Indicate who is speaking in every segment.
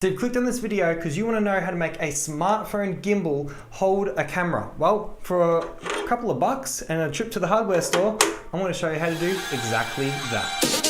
Speaker 1: So you've clicked on this video because you want to know how to make a smartphone gimbal hold a camera. Well, for a couple of bucks and a trip to the hardware store, I'm going to show you how to do exactly that.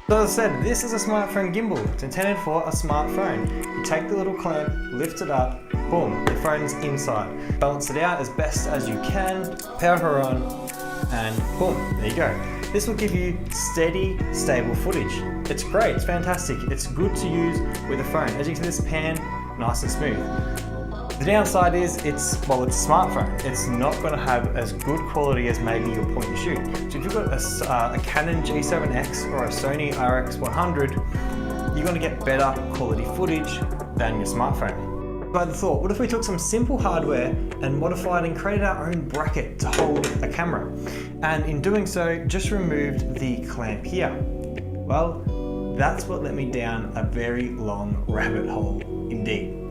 Speaker 1: So as I said, this is a smartphone gimbal. It's intended for a smartphone. You take the little clamp, lift it up, boom, your phone's inside. Balance it out as best as you can, power her on, and boom, there you go. This will give you steady, stable footage. It's great, it's fantastic. It's good to use with a phone. As you can see, this pan, nice and smooth. The downside is it's a smartphone. It's not going to have as good quality as maybe your point and shoot. So if you've got a Canon G7X or a Sony RX100, you're going to get better quality footage than your smartphone. But I thought, what if we took some simple hardware and modified and created our own bracket to hold a camera? And in doing so, just removed the clamp here. Well, that's what led me down a very long rabbit hole indeed.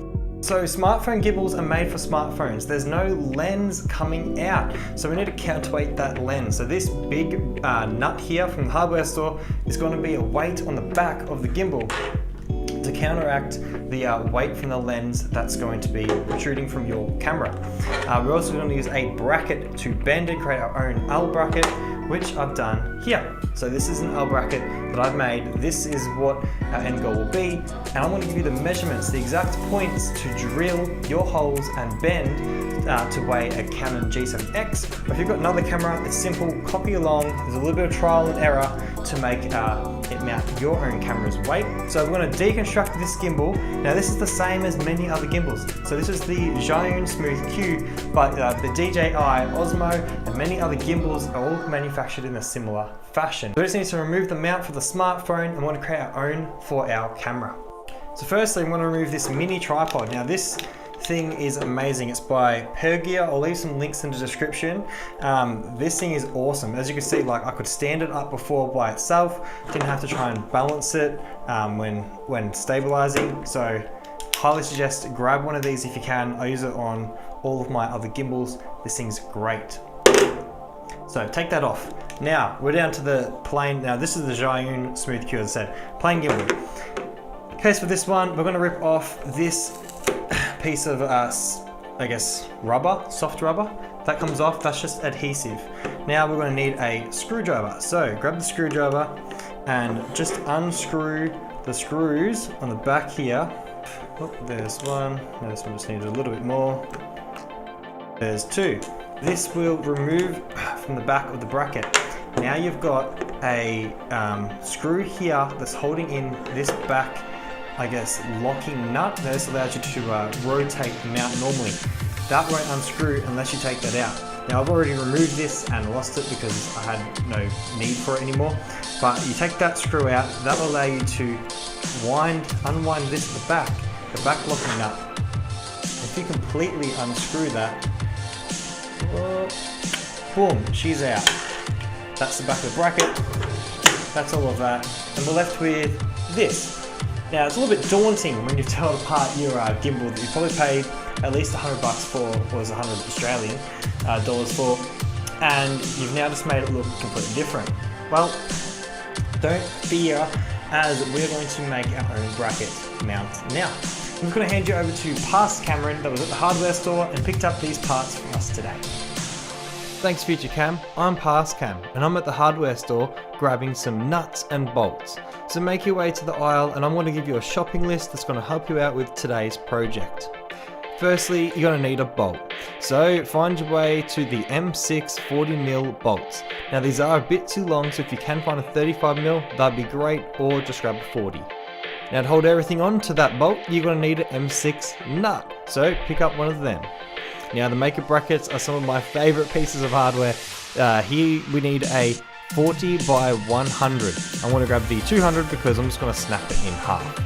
Speaker 1: So smartphone gimbals are made for smartphones. There's no lens coming out, so we need to counterweight that lens. So this big nut here from the hardware store is going to be a weight on the back of the gimbal to counteract the weight from the lens that's going to be protruding from your camera. We're also going to use a bracket to bend and create our own L bracket, which I've done here. So this is an L bracket that I've made. This is what our end goal will be. And I'm going to give you the measurements, the exact points to drill your holes and bend to weigh a Canon G7X. If you've got another camera, it's simple, copy along. There's a little bit of trial and error to make it mount your own camera's weight. So we're going to deconstruct this gimbal. Now this is the same as many other gimbals. So this is the Zhiyun Smooth Q, but the DJI Osmo and many other gimbals are all manufactured in a similar fashion. So we just need to remove the mount for the smartphone and we want to create our own for our camera. So firstly, I'm going to remove this mini tripod. Now this thing is amazing. It's by Gear. I'll leave some links in the description. This thing is awesome. As you can see, like I could stand it up before by itself. Didn't have to try and balance it when stabilizing. So highly suggest grab one of these if you can. I use it on all of my other gimbals. This thing's great. So take that off. Now we're down to the plain. Now this is the Zhiyun Smooth Q, as I said, plain gimbal. Case for this one, we're going to rip off this piece of, I guess, rubber, soft rubber. That comes off, that's just adhesive. Now we're going to need a screwdriver. So grab the screwdriver and just unscrew the screws on the back here. Oh, there's one. Now this one just needs a little bit more. There's two. This will remove from the back of the bracket. Now you've got a screw here that's holding in this back, I guess, locking nut. This allows you to rotate the mount normally. That won't unscrew unless you take that out. Now I've already removed this and lost it because I had no need for it anymore. But you take that screw out, that will allow you to unwind this at the back locking nut. If you completely unscrew that, boom, she's out. That's the back of the bracket. That's all of that. And we're left with this. Now it's a little bit daunting when you've torn apart your gimbal that you probably paid at least $100 for, or was 100 Australian dollars for, and you've now just made it look completely different. Well, don't fear, as we're going to make our own bracket mount now. I'm just going to hand you over to Past Cameron that was at the hardware store and picked up these parts for us today. Thanks Future Cam, I'm Past Cam and I'm at the hardware store grabbing some nuts and bolts. So make your way to the aisle and I'm going to give you a shopping list that's going to help you out with today's project. Firstly, you're going to need a bolt. So find your way to the M6 40mm bolts. Now these are a bit too long, so if you can find a 35mm, that'd be great, or just grab a 40. Now to hold everything on to that bolt, you're going to need an M6 nut. So pick up one of them. Now the maker brackets are some of my favorite pieces of hardware. Here we need a 40 by 100. I want to grab the 200 because I'm just going to snap it in half.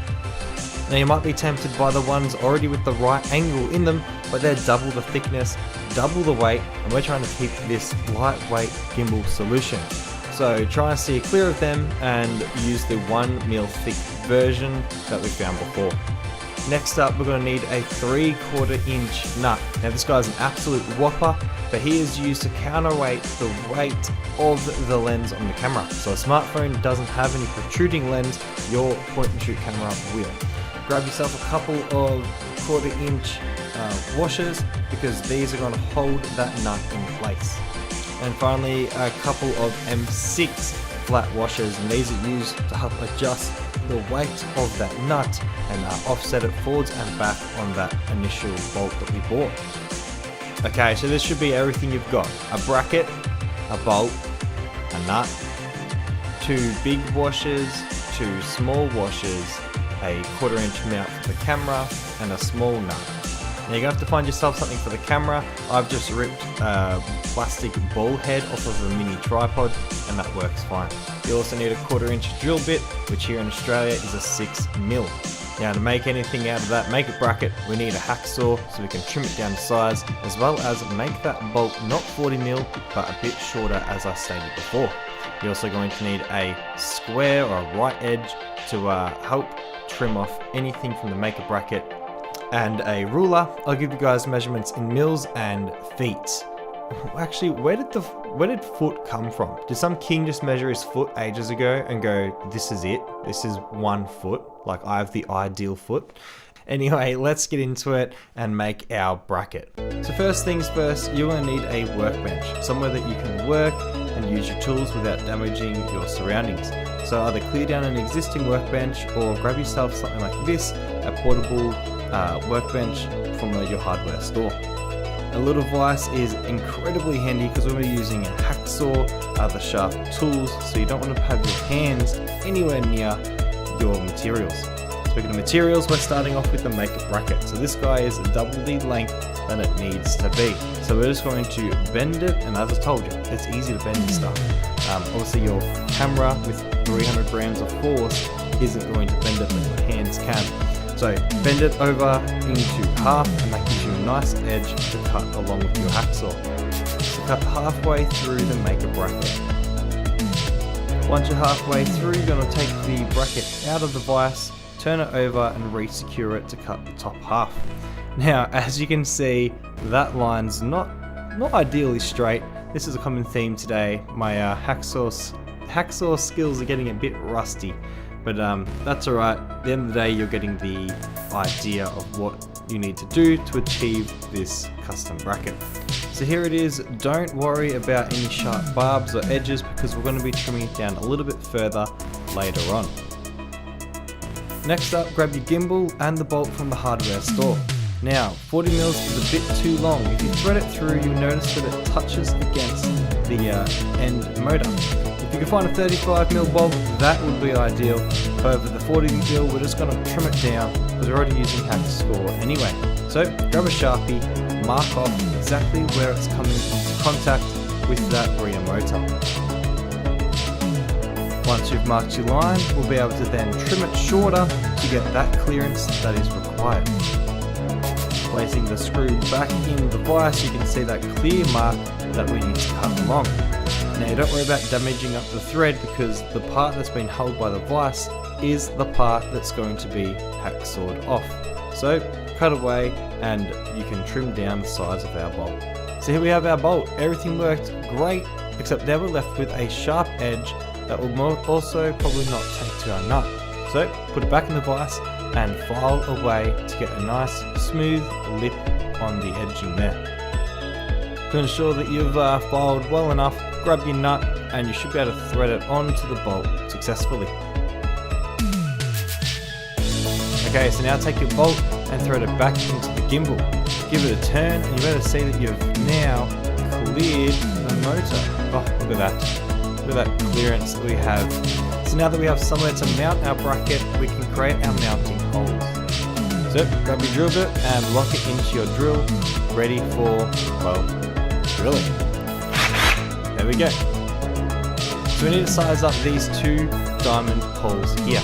Speaker 1: Now you might be tempted by the ones already with the right angle in them, but they're double the thickness, double the weight, and we're trying to keep this lightweight gimbal solution. So try and steer clear of them and use the 1mm thick version that we found before. Next up, we're going to need a 3/4 inch nut. Now this guy's an absolute whopper, but he is used to counterweight the weight of the lens on the camera. So a smartphone doesn't have any protruding lens, your point and shoot camera will. Grab yourself a couple of 1/4 inch washers, because these are going to hold that nut in place. And finally, a couple of M6 flat washers, and these are used to help adjust the weight of that nut and offset it forwards and back on that initial bolt that we bought. Okay, so this should be everything you've got: a bracket, a bolt, a nut, 2 big washers, 2 small washers, a 1/4 inch mount for the camera, and a small nut. Now you're going to have to find yourself something for the camera. I've just ripped a plastic ball head off of a mini tripod, and that works fine. You also need a 1/4 inch drill bit, which here in Australia is a 6mm. Now to make anything out of that makeup bracket, we need a hacksaw so we can trim it down to size, as well as make that bolt not 40mm but a bit shorter, as I stated before. You're also going to need a square or a right edge to help trim off anything from the makeup bracket, and a ruler. I'll give you guys measurements in mils and feet. Actually, where did foot come from? Did some king just measure his foot ages ago and go, this is it, this is 1 foot, like I have the ideal foot? Anyway, let's get into it and make our bracket. So first things first, you're going to need a workbench, somewhere that you can work and use your tools without damaging your surroundings. So either clear down an existing workbench or grab yourself something like this, a portable workbench from your hardware store. A little vise is incredibly handy because we'll be using a hacksaw, other sharp tools, so you don't want to have your hands anywhere near your materials. Speaking of materials, we're starting off with the makeup bracket. So this guy is double the length than it needs to be. So we're just going to bend it, and as I told you, it's easy to bend this stuff. Obviously your camera with 300 grams of force isn't going to bend it, but your hands can. So bend it over into half, and that gives you a nice edge to cut along with your hacksaw. So cut halfway through the makeup bracket. Once you're halfway through, you're going to take the bracket out of the vise, turn it over and re-secure it to cut the top half. Now, as you can see, that line's not ideally straight. This is a common theme today. My hacksaw skills are getting a bit rusty. But that's alright. At the end of the day, you're getting the idea of what you need to do to achieve this custom bracket. So here it is. Don't worry about any sharp barbs or edges, because we're going to be trimming it down a little bit further later on. Next up, grab your gimbal and the bolt from the hardware store. Now, 40mm is a bit too long. If you thread it through, you'll notice that it touches against the end motor. If you can find a 35mm bolt, that would be ideal. However, the 40mm, we're just going to trim it down because we're already using hacksaw anyway. So grab a Sharpie, mark off exactly where it's coming into contact with that rear motor. Once you've marked your line, we'll be able to then trim it shorter to get that clearance that is required. Placing the screw back in the vise, you can see that clear mark that we need to cut along. Now don't worry about damaging up the thread, because the part that's been held by the vise is the part that's going to be hacksawed off. So cut away and you can trim down the size of our bolt. So here we have our bolt. Everything worked great, except now we're left with a sharp edge that will also probably not take to our nut. So put it back in the vise and file away to get a nice smooth lip on the edging there. To ensure that you've filed well enough, grab your nut and you should be able to thread it onto the bolt successfully. Okay, so now take your bolt and thread it back into the gimbal. Give it a turn and you better see that you've now cleared the motor. Oh, look at that. Look at that clearance that we have. So now that we have somewhere to mount our bracket, we can create our mounting holes. So grab your drill bit and lock it into your drill, ready for, well, drilling. There we go. So we need to size up these 2 diamond holes here.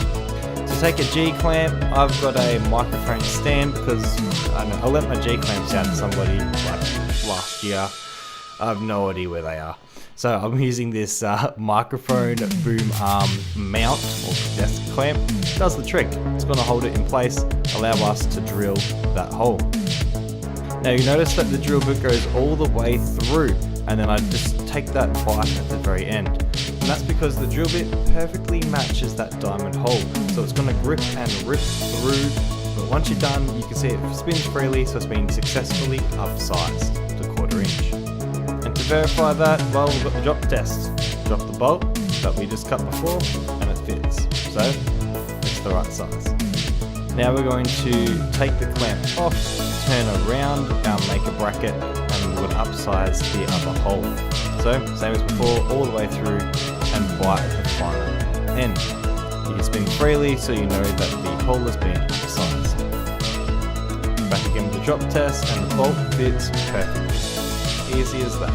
Speaker 1: So take a G-clamp. I've got a microphone stand because I lent my G-clamps out to somebody like last year. I have no idea where they are. So I'm using this microphone boom arm mount or desk clamp. It does the trick. It's going to hold it in place, allow us to drill that hole. Now you notice that the drill bit goes all the way through, and then I just take that bite at the very end. And that's because the drill bit perfectly matches that diamond hole. So it's going to grip and rip through, but once you're done, you can see it spins freely, so it's been successfully upsized to 1/4 inch. And to verify that, well, we've got the drop test. Drop the bolt that we just cut before, and it fits. So it's the right size. Now we're going to take the clamp off, turn around our maker bracket, and we would upsize the other hole. So same as before, all the way through and bite at the final end. You can spin freely so you know that the hole has been upsized. Back again with the drop test, and the bolt fits perfectly. Easy as that.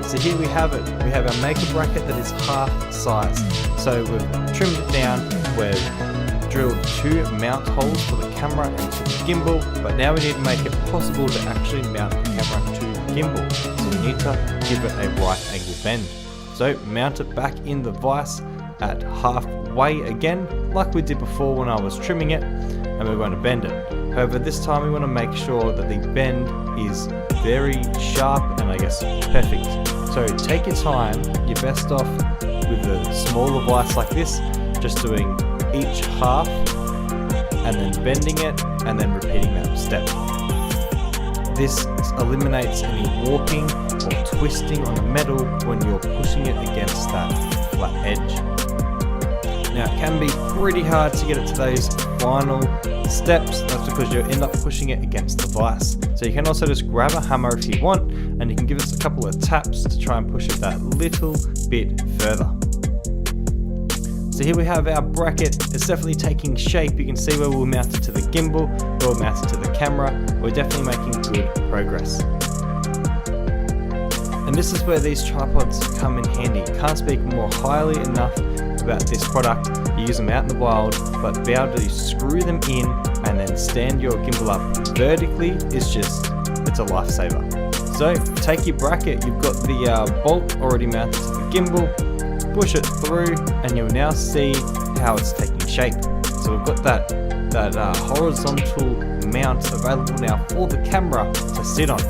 Speaker 1: So here we have it. We have our maker bracket that is half size. So we've trimmed it down, we've drilled 2 mount holes for the camera and to the gimbal, but now we need to make it possible to actually mount the camera to the gimbal. So we need to give it a right angle bend. So mount it back in the vise at halfway again, like we did before when I was trimming it, and we're going to bend it. However, this time we want to make sure that the bend is very sharp and I guess perfect. So take your time, you're best off with a smaller vise like this, just doing each half and then bending it and then repeating that step. This eliminates any warping or twisting on the metal when you're pushing it against that flat edge. Now it can be pretty hard to get it to those final steps. That's because you'll end up pushing it against the vise. So you can also just grab a hammer if you want, and you can give us a couple of taps to try and push it that little bit further. So here we have our bracket. It's definitely taking shape. You can see where we'll mount it to the gimbal, where we'll mount it to the camera. We're definitely making good progress. And this is where these tripods come in handy. Can't speak more highly enough about this product. You use them out in the wild, but be able to screw them in and then stand your gimbal up vertically is just, it's a lifesaver. So take your bracket, you've got the bolt already mounted to the gimbal, push it through, and you'll now see how it's taking shape. So we've got that horizontal mount available now for the camera to sit on.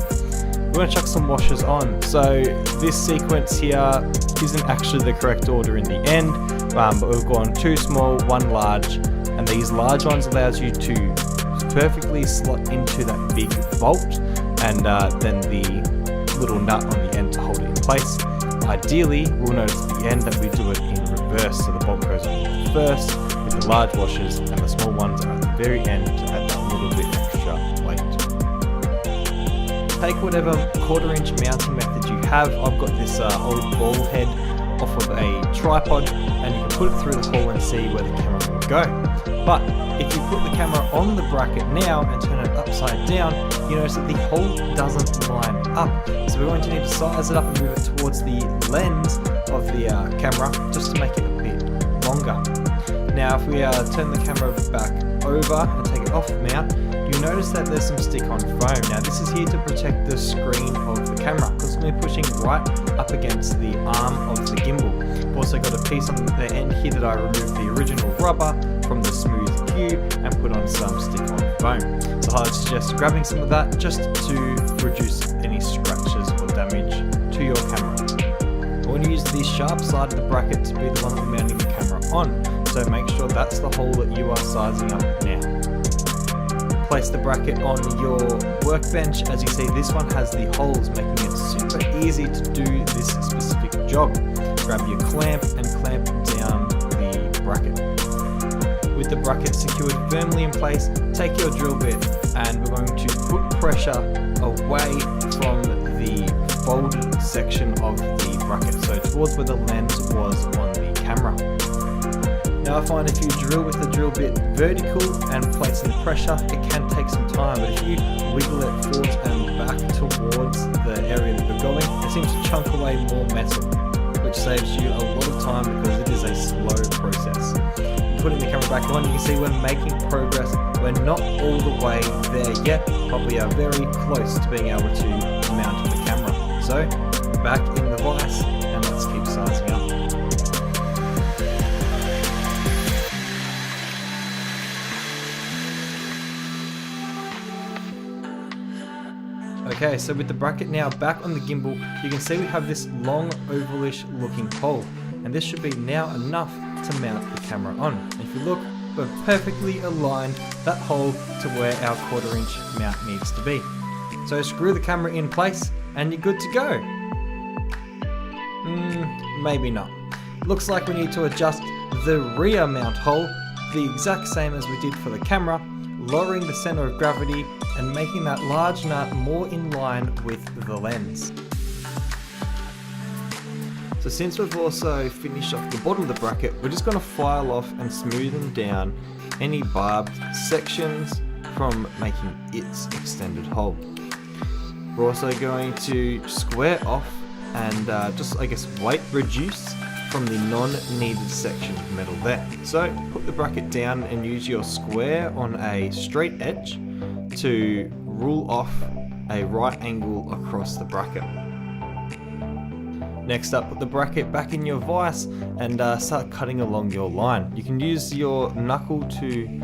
Speaker 1: We're going to chuck some washers on. So this sequence here isn't actually the correct order in the end, but we've gone 2 small, 1 large, and these large ones allows you to perfectly slot into that big bolt, and then the little nut on the end to hold it in place. Ideally, we'll notice at the end that we do it in reverse, so the bolt goes on first with the large washers, and the small ones are at the very end to add that little bit extra weight. Take whatever 1/4 inch mounting method you have. I've got this old ball head off of a tripod, and you can put it through the hole and see where the camera will go. But if you put the camera on the bracket now and turn it upside down, you notice that the hole doesn't line up. So we're going to need to size it up and move it towards the lens of the camera just to make it a bit longer. Now if we turn the camera back over and take it off mount, you'll notice that there's some stick-on foam. Now this is here to protect the screen of the camera, because we're pushing right up against the arm of the gimbal. I've also got a piece on the end here that I removed the original rubber from the Smooth Q and put on some stick-on foam. So I'd suggest grabbing some of that just to reduce any scratches or damage to your camera. I want to use the sharp side of the bracket to be the one we're mounting the camera on, so make sure that's the hole that you are sizing up now. Place the bracket on your workbench. As you see, this one has the holes, making it super easy to do this specific job. Grab your clamp and clamp down the bracket. With the bracket secured firmly in place, take your drill bit and we're going to put pressure away from the folded section of the bracket, so towards where the lens was on the camera. Now I find if you drill with the drill bit vertical and placing the pressure, it can take some time, but if you wiggle it forwards and back towards the area that you're going, it seems to chunk away more metal, which saves you a lot of time because it is a slow process. Putting the camera back on, you can see we're making progress. We're not all the way there yet, but we are very close to being able to mount the camera. So back in the vise, and let's keep sizing up. Okay, so with the bracket now back on the gimbal, you can see we have this long ovalish looking hole, and this should be now enough to mount the camera on. And if you look, we've perfectly aligned that hole to where our 1/4 inch mount needs to be. So screw the camera in place and you're good to go. Maybe not. Looks like we need to adjust the rear mount hole the exact same as we did for the camera, lowering the center of gravity and making that large nut more in line with the lens. So since we've also finished off the bottom of the bracket, we're just going to file off and smoothen down any barbed sections from making its extended hole. We're also going to square off and just, I guess, weight reduce from the non-needed section of metal there. So put the bracket down and use your square on a straight edge to rule off a right angle across the bracket. Next up, put the bracket back in your vise and start cutting along your line. You can use your knuckle to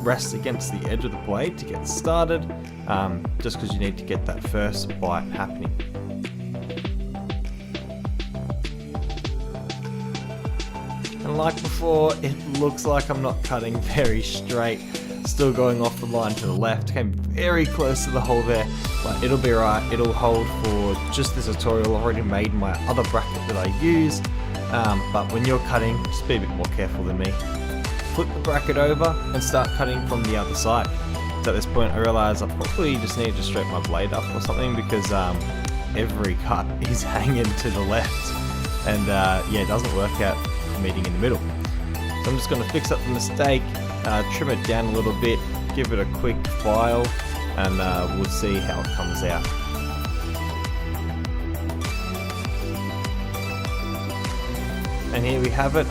Speaker 1: rest against the edge of the blade to get started, just because you need to get that first bite happening. And like before, it looks like I'm not cutting very straight. Still going off the line to the left. Came very close to the hole there, but it'll be right. It'll hold for just this tutorial. I've already made my other bracket that I use, but when you're cutting, just be a bit more careful than me. Flip the bracket over and start cutting from the other side. So at this point I realise I probably just need to straighten my blade up or something, because every cut is hanging to the left, and yeah, it doesn't work out meeting in the middle. So I'm just going to fix up the mistake, trim it down a little bit, give it a quick file, and we'll see how it comes out. And here we have it.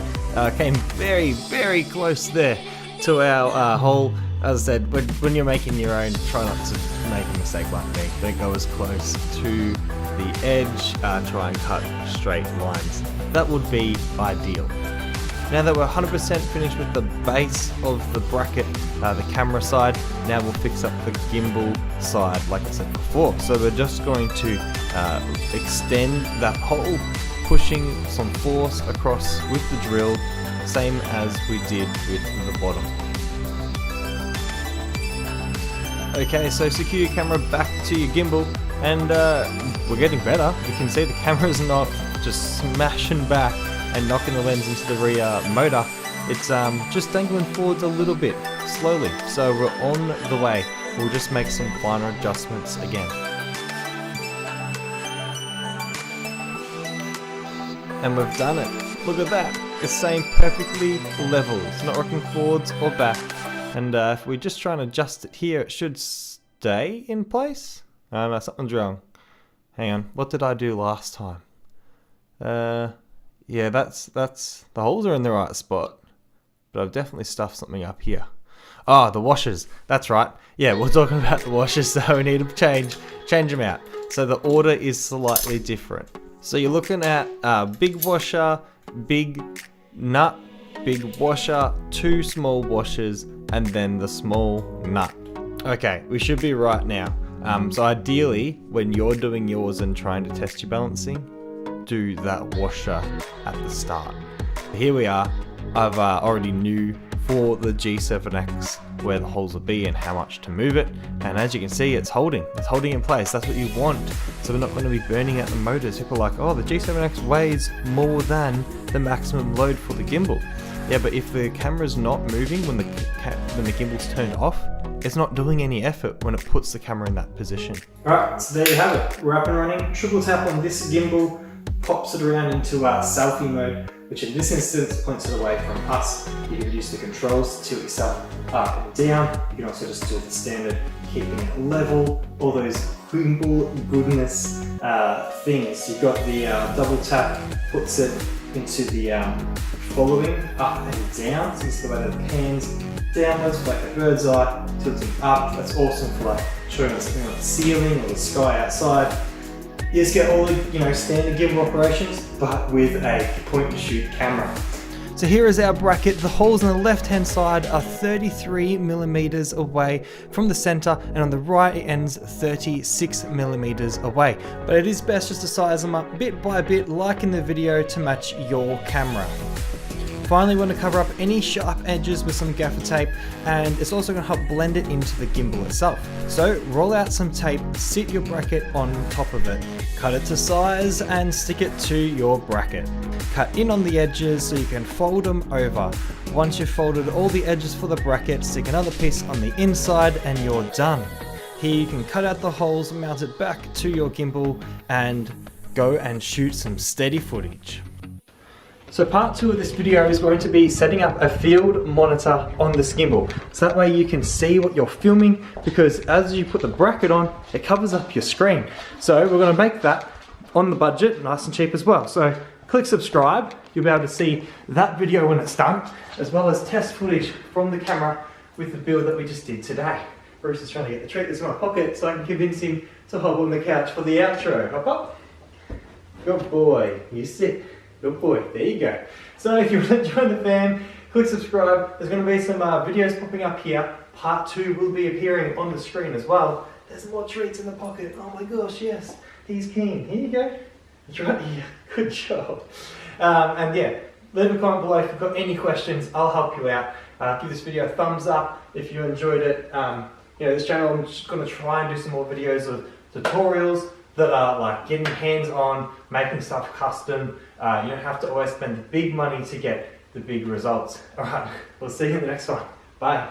Speaker 1: Came very, very close there to our hole. As I said, when you're making your own, try not to make a mistake like me. Don't go as close to the edge, try and cut straight lines. That would be ideal. Now that we're 100% finished with the base of the bracket, the camera side, now we'll fix up the gimbal side like I said before. So we're just going to extend that hole, pushing some force across with the drill, same as we did with the bottom. Okay, so secure your camera back to your gimbal, and we're getting better. You can see the camera's not just smashing back and knocking the lens into the rear motor. It's just dangling forwards a little bit, slowly. So we're on the way. We'll just make some finer adjustments again. And we've done it. Look at that. It's staying perfectly level. It's not rocking forwards or back. And if we just try and adjust it here, it should stay in place. Oh no, something's wrong. Hang on, what did I do last time? Yeah, that's the holes are in the right spot, but I've definitely stuffed something up here. Ah, the washers. That's right. Yeah, we're talking about the washers, so we need to change them out. So the order is slightly different. So you're looking at big washer, big nut, big washer, 2 small washers, and then the small nut. Okay, we should be right now. So ideally, when you're doing yours and trying to test your balancing, do that washer at the start. Here we are. I've already knew for the G7X where the holes will be and how much to move it, and as you can see, it's holding in place. That's what you want, so we're not going to be burning out the motors. People are like, oh, the G7X weighs more than the maximum load for the gimbal. Yeah, but if the camera's not moving when the gimbal's turned off, it's not doing any effort when it puts the camera in that position. Alright, so there you have it. We're up and running. Triple tap on this gimbal pops it around into selfie mode, which in this instance points it away from us. You can use the controls to tilt yourself up and down. You can also just do the standard keeping it level, all those gimbal goodness things. You've got the double tap, puts it into the following up and down. So this is the way that it pans downwards, like a bird's eye, tilting up. That's awesome for like showing us something on the ceiling or the sky outside. You just get all the standard gimbal operations, but with a point and shoot camera. So here is our bracket. The holes on the left hand side are 33mm away from the center, and on the right it ends 36mm away. But it is best just to size them up bit by bit, like in the video, to match your camera. Finally, we want to cover up any sharp edges with some gaffer tape, and it's also going to help blend it into the gimbal itself. So roll out some tape, sit your bracket on top of it, cut it to size and stick it to your bracket. Cut in on the edges so you can fold them over. Once you've folded all the edges for the bracket, stick another piece on the inside and you're done. Here you can cut out the holes, mount it back to your gimbal and go and shoot some steady footage. So part 2 of this video is going to be setting up a field monitor on this gimbal. So that way you can see what you're filming, because as you put the bracket on, it covers up your screen. So we're going to make that on the budget, nice and cheap as well. So click subscribe, you'll be able to see that video when it's done, as well as test footage from the camera with the build that we just did today. Bruce is trying to get the treat that's in my pocket so I can convince him to hop on the couch for the outro. Hop up. Good boy, you sit. Good boy, there you go. So if you want to join the fam, click subscribe. There's going to be some videos popping up here. Part 2 will be appearing on the screen as well. There's more treats in the pocket. Oh my gosh, yes, he's keen. Here you go. That's right, yeah, good job. And yeah, leave a comment below if you've got any questions. I'll help you out. Give this video a thumbs up if you enjoyed it. This channel, I'm just going to try and do some more videos of tutorials that are like getting hands on, making stuff custom. You don't have to always spend the big money to get the big results. Alright, we'll see you in the next one. Bye.